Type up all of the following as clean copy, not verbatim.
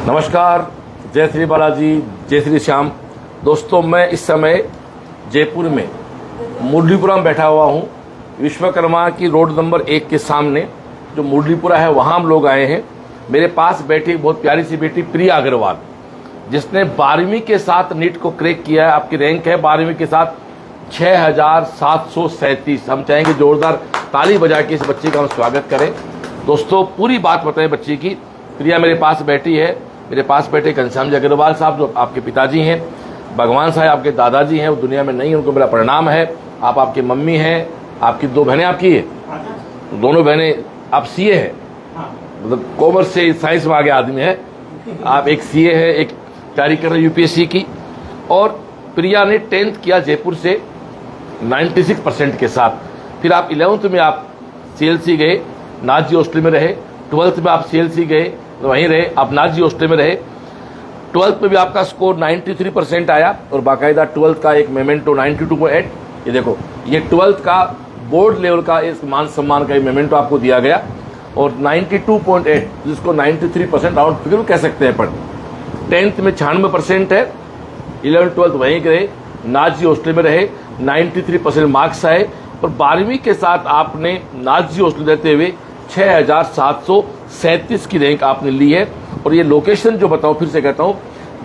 नमस्कार, जय श्री बालाजी, जय श्री श्याम। दोस्तों, मैं इस समय जयपुर में मुरलीपुरा में बैठा हुआ हूँ। विश्वकर्मा की रोड नंबर 1 के सामने जो मुरलीपुरा है वहाँ हम लोग आए हैं। मेरे पास बैठी बहुत प्यारी सी बेटी प्रिया अग्रवाल, जिसने 12वीं के साथ नीट को क्रैक किया है। आपकी रैंक है 12वीं के साथ 6737। हम चाहेंगे जोरदार ताली बजा के इस बच्चे का हम स्वागत करें। दोस्तों, पूरी बात बताएं बच्ची की। प्रिया मेरे पास बैठी है। मेरे पास बैठे घनश्याम जी अग्रवाल साहब, जो आपके पिताजी हैं, भगवान साहब आपके दादाजी हैं, वो दुनिया में नहीं, उनको मेरा प्रणाम है। आप आपकी मम्मी हैं, आपकी 2 बहनें आपकी है, दोनों बहनें आप सीए हैं, मतलब कॉमर्स से साइंस में आगे आदमी है। आप एक सीए है, एक तैयारी कर रहे यूपीएससी की। और प्रिया ने 10th किया जयपुर से 96% के साथ। फिर आप 11th में आप सीएलसी गए, नाजी हॉस्टल में रहे। 12th में आप सीएलसी गए, वहीं रहे, आप नाजी हॉस्टल में रहे। 12th में भी आपका स्कोर 93% आया और बाकायदा 12th का एक मेमेंटो 92.8। ये देखो, ये 12th का बोर्ड लेवल का इस मान सम्मान का एक मेमेंटो आपको दिया गया। और 92.8 जिसको 93% आउट फिगर कह सकते हैं। पर 10th में 96% है, 11th 12th वहीं रहे, नाजी हॉस्टल में रहे, 93% मार्क्स आए। और 12वीं के साथ आपने नाजी हॉस्टल रहते हुए 6737 की रैंक आपने ली है। और ये लोकेशन जो बताऊं, फिर से कहता हूं,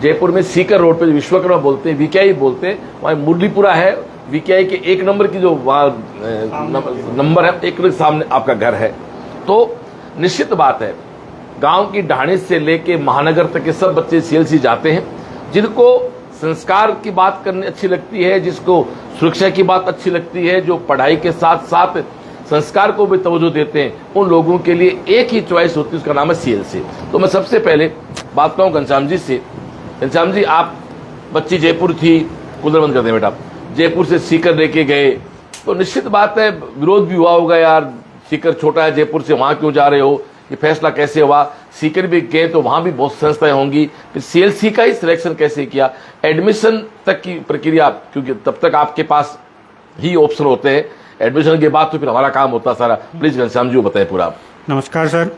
जयपुर में सीकर रोड पे विश्वकर्मा बोलते हैं, वीकेआई बोलते हैं, वहाँ मुरलीपुरा है। वीकेआई के 1 नंबर की जो वहाँ नंबर है, 1 के सामने आपका घर है। तो निश्चित बात है, गांव की ढाणी से लेके महानगर तक के सब बच्चे सीएलसी जाते हैं। जिनको संस्कार की बात करनी अच्छी लगती है, जिसको सुरक्षा की बात अच्छी लगती है, जो पढ़ाई के साथ साथ संस्कार को भी तवज्जो देते हैं, उन लोगों के लिए एक ही चॉइस होती है, उसका नाम है सीएलसी। तो मैं सबसे पहले बात करूँ घनश्याम जी से। घनश्याम जी, आप बच्ची जयपुर थी, कूलर बंद कर दें बेटा, जयपुर से सीकर लेके गए, तो निश्चित बात है विरोध भी हुआ होगा, यार सीकर छोटा है, जयपुर से वहाँ क्यों जा रहे हो, ये फैसला कैसे हुआ। सीकर भी गए तो वहाँ भी बहुत संस्थाएं होंगी, फिर सीएलसी का ही सिलेक्शन कैसे किया, एडमिशन तक की प्रक्रिया, क्योंकि तब तक आपके पास ही ऑप्शन होते हैं, एडमिशन के बाद तो फिर हमारा काम होता सारा। प्लीज घनश्याम जी, वो बताएं पूरा आप। नमस्कार सर।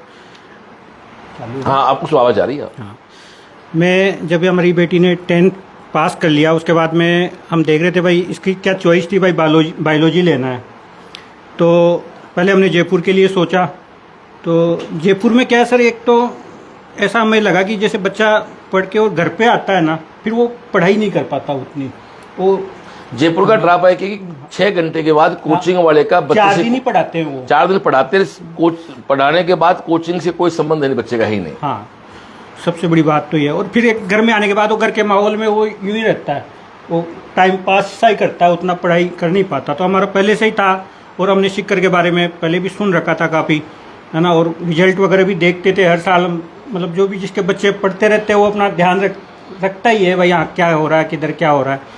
हाँ, आपको आवाज आ रही है? हाँ, मैं जब हमारी बेटी ने 10th पास कर लिया, उसके बाद में हम देख रहे थे भाई इसकी क्या चॉइस थी, भाई बायोलॉजी लेना है। तो पहले हमने जयपुर के लिए सोचा। तो जयपुर में क्या है सर, एक तो ऐसा हमें लगा कि जैसे बच्चा पढ़ के और घर पे आता है ना, फिर वो पढ़ाई नहीं कर पाता उतनी। वो जयपुर का ड्रॉप है कि 6 घंटे के बाद कोचिंग वाले का 4 दिन ही पढ़ाते हैं, वो 4 दिन पढ़ाते हैं। कोच पढ़ाने के बाद कोचिंग से कोई संबंध नहीं बच्चे का ही नहीं। हाँ, सबसे बड़ी बात तो ये है। और फिर एक घर में आने के बाद वो घर के माहौल में वो यूं ही रहता है, वो टाइम पास सा ही करता है, उतना पढ़ाई कर नहीं पाता। तो हमारा पहले से ही था, और हमने सीकर के बारे में पहले भी सुन रखा था काफ़ी, है ना। और रिजल्ट वगैरह भी देखते थे हर साल, मतलब जो भी जिसके बच्चे पढ़ते रहते हैं वो अपना ध्यान रखता ही है भाई, यहाँ क्या हो रहा है, किधर क्या हो रहा है।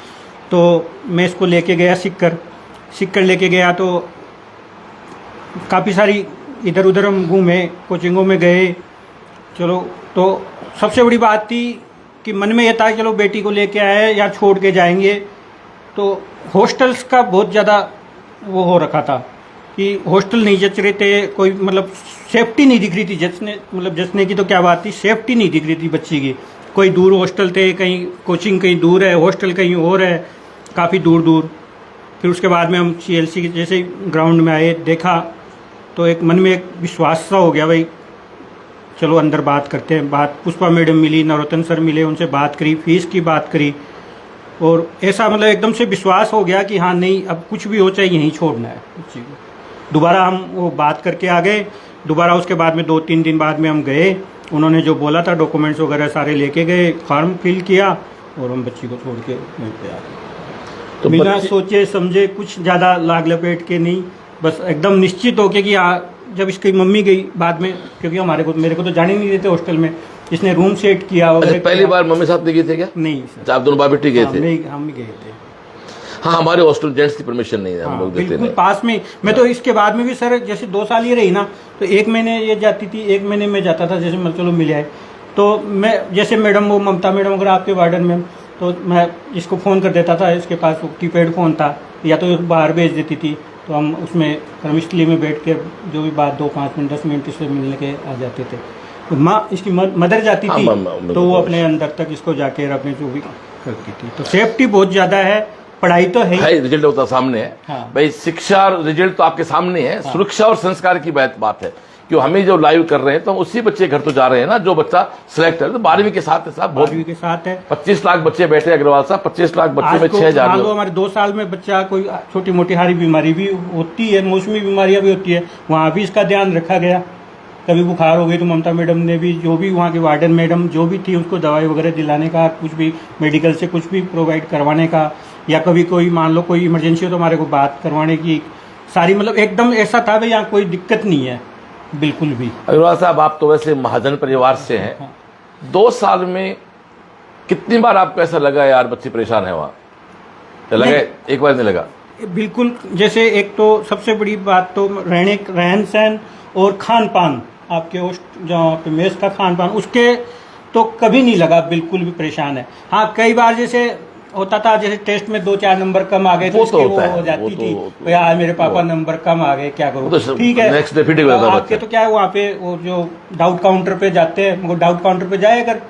तो मैं इसको लेके गया सीकर लेके गया, तो काफ़ी सारी इधर उधर हम घूमे, कोचिंगों में गए। चलो, तो सबसे बड़ी बात थी कि मन में ये था चलो बेटी को लेके आए या छोड़ के जाएंगे। तो हॉस्टल्स का बहुत ज़्यादा वो हो रखा था कि हॉस्टल नहीं जच रहे थे, कोई मतलब सेफ्टी नहीं दिख रही थी। जचने की तो क्या बात थी, सेफ्टी नहीं दिख रही थी बच्ची की। कोई दूर हॉस्टल थे, कहीं कोचिंग कहीं दूर है, हॉस्टल कहीं और है, काफ़ी दूर दूर। फिर उसके बाद में हम सीएलसी के जैसे ग्राउंड में आए, देखा तो एक मन में एक विश्वास सा हो गया भाई, चलो अंदर बात करते हैं। बात पुष्पा मैडम मिली, नरोत्तम सर मिले, उनसे बात करी, फीस की बात करी, और ऐसा मतलब एकदम से विश्वास हो गया कि हाँ नहीं, अब कुछ भी हो चाहे यहीं छोड़ना है बच्ची को। दोबारा हम वो बात करके आ गए। दोबारा उसके बाद में 2-3 दिन बाद में हम गए, उन्होंने जो बोला था डॉक्यूमेंट्स वगैरह सारे लेके गए, फॉर्म फिल किया, और हम बच्ची को छोड़ के वहीं पे आ गए। तो बिना सोचे समझे, कुछ ज़्यादा लाग लपेट के नहीं, बस एकदम निश्चित होके कि जब इसकी मम्मी गई बाद में, क्योंकि मेरे को तो जाने नहीं देते हॉस्टल में, इसने रूम सेट किया। अच्छा, पहली बार मम्मी साथ नहीं गए थे क्या? नहीं सर, आप दोनों बाप बेटी गए थे? हम ही गए थे। हाँ, हमारे हॉस्टल जेंट्स की परमिशन नहीं है, हम लोग देते नहीं। पास में मैं तो इसके बाद में भी सर, जैसे 2 साल ही रही ना, तो 1 महीने ये जाती थी, 1 महीने में जाता था, जैसे मतलब चलो मिल आए। तो मैं जैसे मैडम, वो ममता मैडम अगर आपके वार्डन में, तो मैं इसको फ़ोन कर देता था, इसके पास कीपैड फ़ोन था, या तो बाहर भेज देती थी, तो हम उसमें कर्मिस्टली में बैठ के जो भी बात 2-5 मिनट 10 मिनट इससे मिलने के आ जाते थे। माँ इसकी मदर जाती हाँ, थी मदर तो वो जाती। अपने अंदर तक इसको जाके अपने जो भी करती थी। तो सेफ्टी बहुत ज्यादा है, पढ़ाई तो है ही। भाई रिजल्ट होता सामने है। हाँ। भाई शिक्षा और रिजल्ट तो आपके सामने है। सुरक्षा और संस्कार की बात है, क्यों हमें जो लाइव कर रहे हैं तो हम उसी बच्चे के घर तो जा रहे हैं ना जो बच्चा सिलेक्ट है। तो 12वीं के साथ है साहब, बहुत 12वीं के साथ है। 25 लाख बच्चे बैठे अग्रवाल साहब, 25 लाख बच्चे आज में को 6,000 मान लो हमारे 2 साल में बच्चा कोई छोटी मोटी हारी बीमारी भी होती है, मौसमी बीमारियां भी होती है, वहाँ भी इसका ध्यान रखा गया। कभी बुखार हो गई तो ममता मैडम ने भी, जो भी वहाँ की वार्डन मैडम जो भी थी, उसको दवाई वगैरह दिलाने का, कुछ भी मेडिकल से कुछ भी प्रोवाइड करवाने का, या कभी कोई मान लो कोई इमरजेंसी हो तो हमारे को बात करवाने की सारी, मतलब एकदम ऐसा था भाई यहाँ कोई दिक्कत नहीं है बिल्कुल भी। अग्रवाल साहब आप तो वैसे महाजन परिवार से हैं, 2 साल में कितनी बार आपको ऐसा लगा यार बच्चे परेशान है वहाँ? लगा एक बार नहीं लगा? बिल्कुल। जैसे एक तो सबसे बड़ी बात तो रहन सहन और खान पान, आपके उस जहाँ पे मेस का खान पान, उसके तो कभी नहीं लगा बिल्कुल भी परेशान है। हाँ कई बार जैसे होता था, जैसे टेस्ट में 2-4 नंबर कम आ गए तो इसकी वो हो जाती थी, तो यार मेरे पापा नंबर कम आ गए क्या करूँ, ठीक है नेक्स्ट डे फिट हो जाता आपके तो क्या है वहाँ पे वो जो डाउट काउंटर पे जाते हैं, वो डाउट काउंटर पे जाए, अगर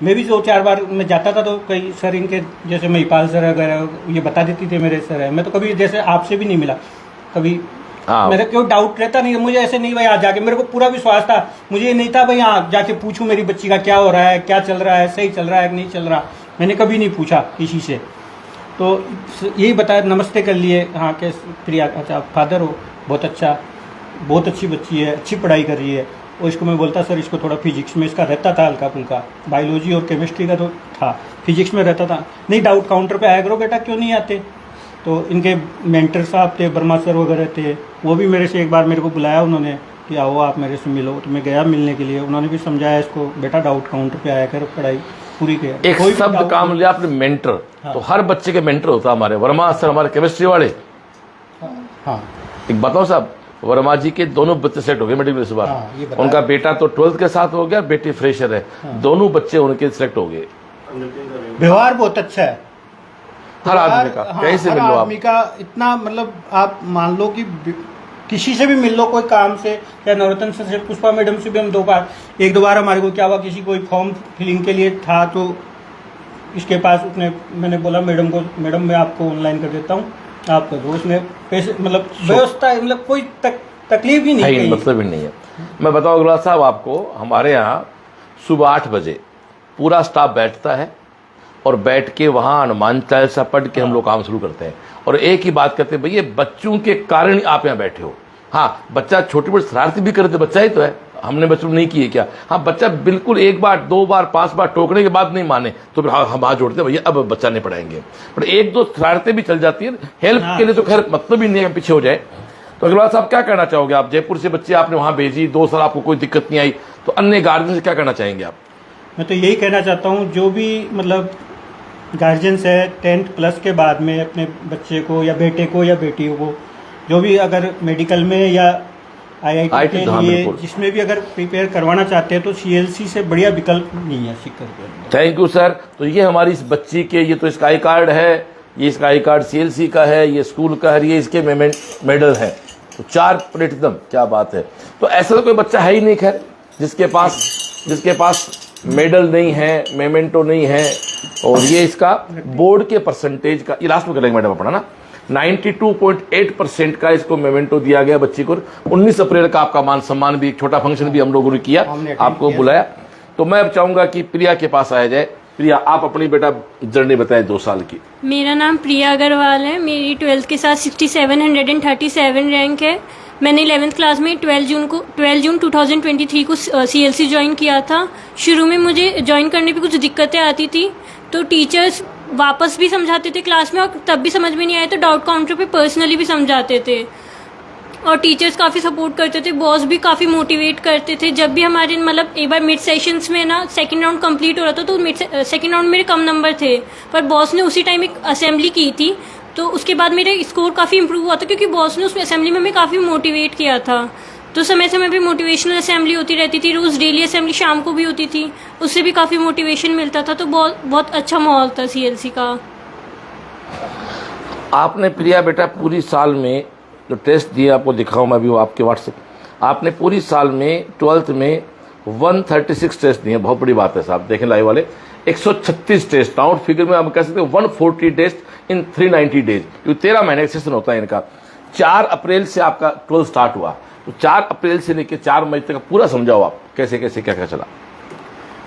मैं भी 2-4 बार मैं जाता था तो कई सर इनके जैसे महिपाल सर वगैरह ये बता देती थे मेरे सर है, मैं तो कभी जैसे आपसे भी नहीं मिला कभी। मेरा क्यों डाउट रहता नहीं, मुझे ऐसे नहीं भाई आज जाके, मेरे को पूरा विश्वास था, मुझे ये नहीं था भाई यहाँ जाके पूछूं मेरी बच्ची का क्या हो रहा है, क्या चल रहा है, सही चल रहा है कि नहीं चल रहा, मैंने कभी नहीं पूछा किसी से। तो यही बताया, नमस्ते कर लिए, हाँ कैसे प्रिया, अच्छा फादर हो, बहुत अच्छा, बहुत अच्छी बच्ची है, अच्छी पढ़ाई कर रही है। और इसको मैं बोलता सर इसको थोड़ा फिजिक्स में इसका रहता था हल्का फुल्का, बायोलॉजी और केमिस्ट्री का तो था, फिजिक्स में रहता था, नहीं डाउट काउंटर पे आया करो बेटा, क्यों नहीं आते। तो इनके मेंटर साहब थे, वर्मा सर वगैरह थे, वो भी मेरे से एक बार मेरे को बुलाया उन्होंने कि आओ आप मेरे से मिलो, तो मैं गया मिलने के लिए, उन्होंने भी समझाया इसको बेटा डाउट काउंटर पे आया कर, पढ़ाई पूरी कर। एक शब्द काम लिया आपने, मेंटर। तो हर बच्चे के मेंटर होता है, हमारे वर्मा सर हमारे केमिस्ट्री वाले। हाँ एक बताओ साहब, वर्मा जी के दोनों बच्चे सेट हो गए मेडिकल इस बार। उनका बेटा तो 12th के साथ हो गया, बेटी फ्रेशर है, दोनों बच्चे उनके सिलेक्ट हो गए। व्यवहार बहुत अच्छा है हर आदमी का, कहीं से मिल लो आप, आदमी का इतना, मतलब आप मान लो कि किसी से भी मिल लो कोई काम से, या नवरत्न से, पुष्पा मैडम से भी हम 1-2 बार हमारे को क्या हुआ, किसी कोई फॉर्म फिलिंग के लिए था तो इसके पास उसने, मैंने बोला मैडम को, मैडम मैं आपको ऑनलाइन कर देता हूँ, आप कर दो, उसने पैसे, मतलब व्यवस्था, मतलब कोई तकलीफ ही नहीं, मतलब ही नहीं है। मैं बताऊँ अग्रवाल साहब आपको, हमारे यहाँ सुबह 8 बजे पूरा स्टाफ बैठता है और बैठ के वहाँ हनुमान चालीसा पढ़ के हम लोग काम शुरू करते हैं, और एक ही बात करते हैं, भैया बच्चों के कारण ही आप यहाँ बैठे हो। हाँ बच्चा छोटी मोटी शरारती भी करते, बच्चा ही तो है, हमने बच्चों नहीं किए क्या? हाँ बच्चा बिल्कुल 1 बार 2 बार 5 बार टोकने के बाद नहीं माने तो फिर हम हाथ जोड़ते हैं, भैया अब बच्चा नहीं पढ़ाएंगे। पर 1-2 शरारतें भी चल जाती है, हेल्प के लिए तो खैर मतलब ही नहीं है पीछे हो जाए। तो अग्रवाल साहब क्या कहना चाहोगे आप? जयपुर से बच्चे आपने वहाँ भेजी, 2 साल आपको कोई दिक्कत नहीं आई, तो अन्य गार्जियन से क्या कहना चाहेंगे आप? मैं तो यही कहना चाहता हूँ, जो भी मतलब गार्जियंस है 10th प्लस के बाद में अपने बच्चे को या बेटे को या बेटियों को, जो भी अगर मेडिकल में या IIT के लिए जिसमें भी अगर प्रिपेयर करवाना चाहते हैं तो CLC से बढ़िया विकल्प नहीं है सीकर के। Thank you sir. तो ये हमारी इस बच्ची के, ये तो इसका आई कार्ड है, ये इसका आई कार्ड CLC का है, ये स्कूल का है, ये इसके मेडल है, तो 4 प्लेट एकदम, क्या बात है। तो ऐसा तो कोई बच्चा है ही नहीं खैर जिसके पास मेडल नहीं है, मेमेंटो नहीं है। और ये इसका बोर्ड के परसेंटेज का, ये लास्ट में करेंगे मैडम अपना ना, 92.8% का इसको मेमेंटो दिया गया बच्ची को। 19 अप्रैल का आपका मान सम्मान भी, एक छोटा फंक्शन भी हम लोगों ने किया, आपको बुलाया। तो मैं अब चाहूंगा कि प्रिया के पास आया जाए। प्रिया आप अपनी बेटा जर्नी बताएं 2 साल की। मेरा नाम प्रिया अग्रवाल है, मेरी 12th के साथ 6737 रैंक है। मैंने 11th क्लास में 12 जून 2023 को CLC ज्वाइन किया था। शुरू में मुझे ज्वाइन करने पे कुछ दिक्कतें आती थी, तो टीचर्स वापस भी समझाते थे क्लास में, और तब भी समझ में नहीं आया तो डाउट काउंटर पे पर्सनली भी समझाते थे, और टीचर्स काफ़ी सपोर्ट करते थे, बॉस भी काफ़ी मोटिवेट करते थे। जब भी हमारे मतलब एक बार मिड सेशंस में ना 2nd राउंड कंप्लीट हो रहा था, तो 2nd राउंड मेरे कम नंबर थे, पर बॉस ने उसी टाइम एक असेंबली की थी, तो उसके बाद मेरा स्कोर काफ़ी इंप्रूव हुआ था, क्योंकि बॉस ने उस असेंबली में हमें काफ़ी मोटिवेट किया था। तो समय समय पे मोटिवेशनल असेंबली होती रहती थी, रोज़ डेली असेंबली शाम को भी होती थी, उससे भी काफ़ी मोटिवेशन मिलता था। तो बहुत अच्छा माहौल था CLC का। आपने प्रिया बेटा पूरी साल में जो टेस्ट दिए, आपको दिखाऊं मैं भी वो आपके व्हाट्सएप, आपने पूरी साल में 12th में 136 टेस्ट दिए, बहुत बड़ी बात है साहब। देखें लाइव वाले, 136 टेस्ट, राउंड फिगर में हम कह सकते हैं 140 टेस्ट इन 390 डेज, क्योंकि 13 महीने का सेशन होता है इनका। 4 अप्रैल से आपका 12 स्टार्ट हुआ, तो 4 अप्रैल से लेकर 4 मई तक पूरा समझाओ आप, कैसे कैसे क्या क्या चला।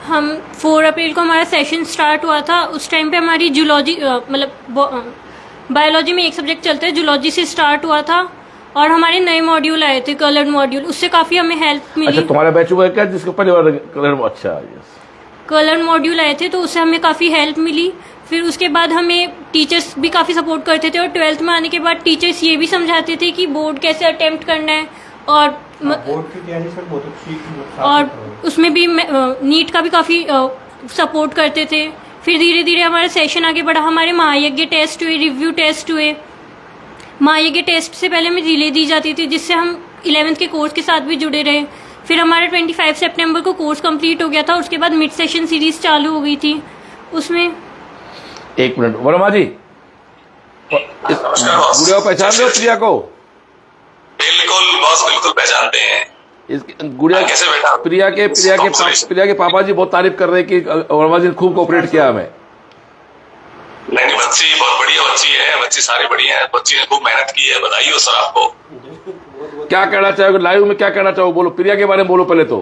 हम 4 अप्रैल को हमारा सेशन स्टार्ट हुआ था। उस टाइम पे हमारी जूलॉजी मतलब बायोलॉजी में एक सब्जेक्ट चलता है, जूलॉजी से स्टार्ट हुआ था और हमारे नए मॉड्यूल आए थे, कलर्ड मॉड्यूल, उससे काफ़ी हमें हेल्प मिली। अच्छा, तुम्हारा बैच हुआ है क्या जिसको पहले बार कलर? अच्छा, यस, कलर्ड मॉड्यूल आए थे तो उससे हमें काफ़ी हेल्प मिली। फिर उसके बाद हमें टीचर्स भी काफ़ी सपोर्ट करते थे और 12th में आने के बाद टीचर्स ये भी समझाते थे कि बोर्ड कैसे अटेम्प्ट करना है और बोर्ड की तैयारी सर बहुत अच्छी, और उसमें भी नीट का भी काफ़ी सपोर्ट करते थे। फिर धीरे धीरे हमारा सेशन आगे बढ़ा, हमारे महायज्ञ टेस्ट हुए, रिव्यू टेस्ट हुए। महायज्ञ टेस्ट से पहले हमें रिले दी जाती थी, जिससे हम 11th के कोर्स के साथ भी जुड़े रहे। फिर हमारा 25 सितंबर को कोर्स कंप्लीट हो गया था। उसके बाद मिड सेशन सीरीज चालू हो गई थी। उसमें 1 मिनट, वर्मा जी, गुड़िया पहचान रहे हो प्रिया को? बिल्कुल बॉस, बिल्कुल पहचानते हैं। गुड़िया कैसे बेटा? प्रिया के पापा जी बहुत तारीफ कर रहे हैं कि वर्मा जी ने खूब कोऑपरेट किया हमें। नहीं, बच्ची बहुत बढ़िया बच्ची है, बच्ची सारी बढ़िया है, बच्ची ने खूब मेहनत की है, बधाई हो सर आपको। क्या कहना चाहोगे लाइव में, क्या कहना चाहो? बोलो, प्रिया के बारे में बोलो पहले तो।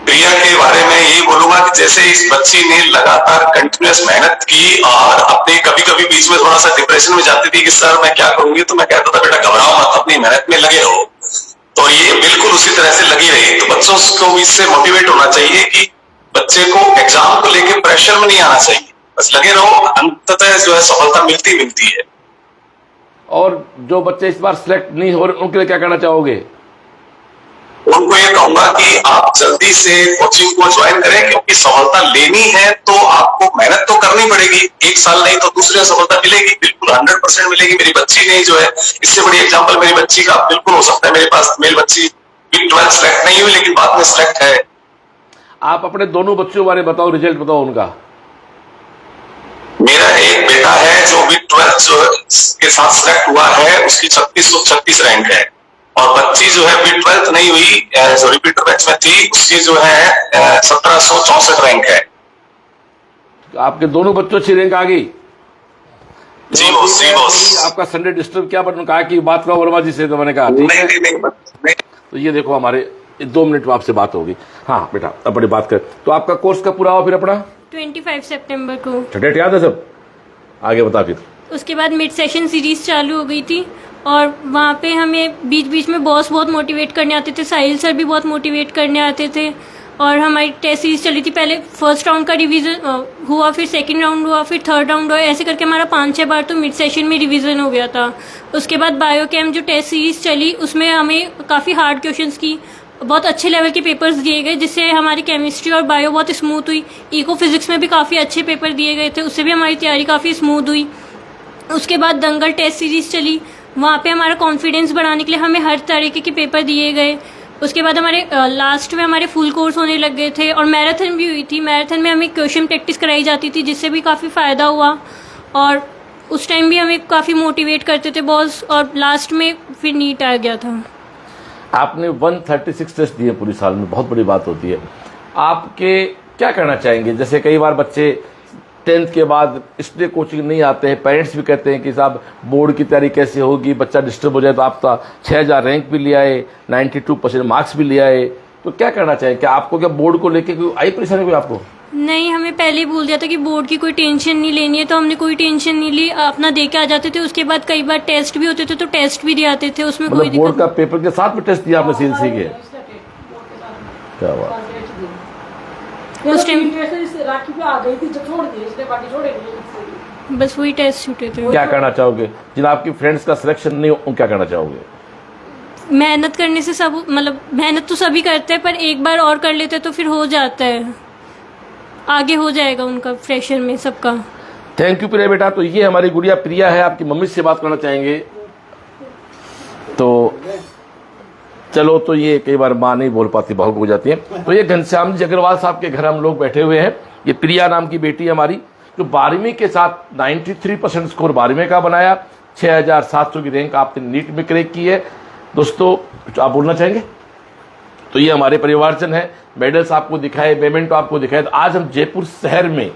प्रिया के बारे में यही बोलूंगा कि जैसे इस बच्ची ने लगातार कंटिन्यूअस मेहनत की और अपने कभी कभी बीच में थोड़ा सा डिप्रेशन में जाती थी कि सर मैं क्या करूंगी, तो मैं कहता था बेटा घबराओ मत, अपनी मेहनत में लगे रहो। तो ये बिल्कुल उसी तरह से लगी रही। तो बच्चों को भी इससे मोटिवेट होना चाहिए कि बच्चे को एग्जाम को लेके प्रेशर में नहीं आना चाहिए, बस लगे रहो, अंततः जो है सफलता मिलती है। और जो बच्चे इस बार सिलेक्ट नहीं हो रहे उनके लिए क्या कहना चाहोगे? उनको ये कहूंगा कि आप जल्दी से कोचिंग को ज्वाइन करें, क्योंकि सफलता लेनी है तो आपको मेहनत तो करनी पड़ेगी। 1 साल नहीं तो दूसरी सफलता मिलेगी, बिल्कुल 100% मिलेगी। मेरी बच्ची ने जो है, इससे बड़ी एग्जांपल मेरी बच्ची का बिल्कुल हो सकता है। मेरे पास मेरी बच्ची 12th सेलेक्ट नहीं हुई, लेकिन बाद में सेलेक्ट है। आप अपने दोनों बच्चों के बारे में बताओ, रिजल्ट बताओ उनका। मेरा एक बेटा है जो भी 12th के साथ सिलेक्ट हुआ है, उसकी 3636 रैंक है, और बच्ची जो है भी 12th नहीं हुई, जो रिपीटर बैच में थी, उसकी जो है 1764 रैंक है। आपके दोनों बच्चों अच्छी रैंक आ गई? जी बॉस। आपका संडे डिस्टर्ब किया, बट कहा कि बात करो वर्मा जी से, तो मैंने कहा ठीक है। नहीं। तो ये देखो, हमारे 2 मिनट में आपसे बात होगी। हाँ बेटा, अब बड़ी बात कर। तो आपका कोर्स कब पूरा हुआ फिर अपना? 25 सितंबर को। डेट याद है सब? आगे बता फिर। उसके बाद मिड सेशन सीरीज चालू हो गई थी और वहाँ पे हमें बीच बीच में बॉस बहुत मोटिवेट करने आते थे, साहिल सर भी बहुत मोटिवेट करने आते थे। और हमारी टेस्ट सीरीज चली थी, पहले फर्स्ट राउंड का रिवीजन हुआ, फिर सेकंड राउंड हुआ, फिर थर्ड राउंड हुआ, ऐसे करके हमारा 5-6 बार तो मिड सेशन में रिवीजन हो गया था। उसके बाद बायोकेम जो टेस्ट सीरीज चली, उसमें हमें काफ़ी हार्ड क्वेश्चंस की, बहुत अच्छे लेवल के पेपर्स दिए गए, जिससे हमारी केमिस्ट्री और बायो बहुत स्मूथ हुई। इको फिजिक्स में भी काफ़ी अच्छे पेपर दिए गए थे, उससे भी हमारी तैयारी काफ़ी स्मूथ हुई। उसके बाद दंगल टेस्ट सीरीज चली, वहाँ पे हमारा कॉन्फिडेंस बढ़ाने के लिए हमें हर तरीके के पेपर दिए गए। उसके बाद हमारे लास्ट में हमारे फुल कोर्स होने लग गए थे और मैराथन भी हुई थी। मैराथन में हमें क्वेश्चन प्रैक्टिस कराई जाती थी, जिससे भी काफ़ी फ़ायदा हुआ। और उस टाइम भी हमें काफ़ी मोटिवेट करते थे बॉस, और लास्ट में फिर नीट आ गया था। आपने 136 टेस्ट दिए पूरी साल में, बहुत बड़ी बात होती है। आपके क्या कहना चाहेंगे? जैसे कई बार बच्चे 10th के बाद इसलिए कोचिंग नहीं आते हैं, पेरेंट्स भी कहते हैं कि साहब बोर्ड की तैयारी कैसे होगी, बच्चा डिस्टर्ब हो जाए। तो आप 6000 रैंक भी ले आए, 92% मार्क्स भी ले आए, तो क्या कहना चाहेंगे? क्या आपको क्या बोर्ड को लेके कोई आई परेशानी कोई आपको? नहीं, हमें पहले ही बोल दिया था कि बोर्ड की कोई टेंशन नहीं लेनी है, तो हमने कोई टेंशन नहीं ली, अपना दे के आ जाते थे। उसके बाद कई बार टेस्ट भी होते थे तो टेस्ट भी दे आते थे, उसमें कोई मतलब बोर्ड का पेपर के साथ में टेस्ट दिया आपने सीएलसी के? क्या बात, उस टाइम राखी पे आ गई थी, जो छोड़ दी इसने, बाकी छोड़ेंगे। बस वही टेस्ट छूटे थे। क्या कहना चाहोगे जिन आपकी फ्रेंड्स का सिलेक्शन नहीं हो, क्या कहना चाहोगे? मेहनत करने से सब, मतलब मेहनत तो सभी करते हैं, पर एक बार और कर लेते तो फिर हो जाता है, आगे हो जाएगा उनका फ्रेशर में सबका। थैंक यू प्रिया बेटा। तो ये हमारी गुड़िया प्रिया है, आपकी मम्मी से बात करना चाहेंगे तो चलो। तो ये कई बार माँ नहीं बोल पाती, भावुक हो जाती है। तो ये घनश्याम जी अग्रवाल साहब के घर हम लोग बैठे हुए हैं। ये प्रिया नाम की बेटी है हमारी, जो 12वीं के साथ 93% स्कोर 12वीं का बनाया, 6700 की रैंक आपने नीट में क्रैक की है। दोस्तों आप बोलना चाहेंगे? तो ये हमारे परिवारजन है, मेडल्स आपको दिखाए, पेमेंट आपको दिखाए। तो आज हम जयपुर शहर में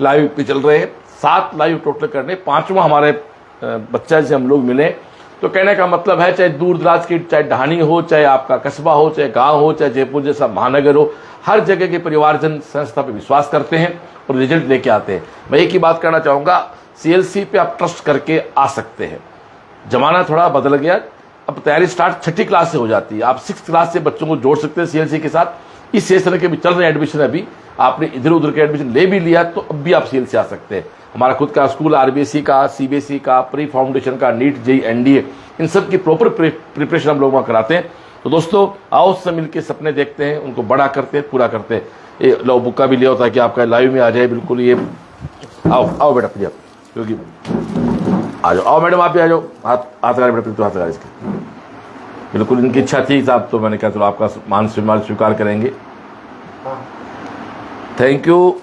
लाइव पे चल रहे हैं, 7 लाइव टोटल करने, 5वां हमारे बच्चा से हम लोग मिले। तो कहने का मतलब है, चाहे दूर दराज की, चाहे ढाणी हो, चाहे आपका कस्बा हो, चाहे गांव हो, चाहे जयपुर जैसा महानगर हो, हर जगह के परिवारजन संस्था पे विश्वास करते हैं और रिजल्ट लेके आते हैं। मैं एक ही बात कहना चाहूँगा, CLC पे आप ट्रस्ट करके आ सकते हैं। जमाना थोड़ा बदल गया, अब तैयारी स्टार्ट 6ठी क्लास से हो जाती है। आप 6th क्लास से बच्चों को जोड़ सकते हैं CLC के साथ। इस सेशन के भी चल रहे हैं एडमिशन, अभी आपने इधर उधर के एडमिशन ले भी लिया तो अब भी आप CLC आ सकते हैं। हमारा खुद का स्कूल RBSE का, CBSE का, प्री फाउंडेशन का, नीट, JEE, NDA, इन सब की प्रॉपर प्रिपरेशन हम लोग वहाँ कराते हैं। तो दोस्तों आओ उससे मिलकर सपने देखते हैं, उनको बड़ा करते हैं, पूरा करते हैं। ये लो बुक्का भी लिया ताकि आपका लाइव में आ जाए बिल्कुल। ये आओ आओ बेटा प्रिया, क्योंकि आ जाओ, आओ मैडम आप भी आ जाओ। हाथ लगा बेटा, तो हाथ लगा इसके। बिल्कुल इनकी इच्छा थी साहब, तो मैंने कहा चलो आपका मान सम्मान स्वीकार करेंगे। Thank you.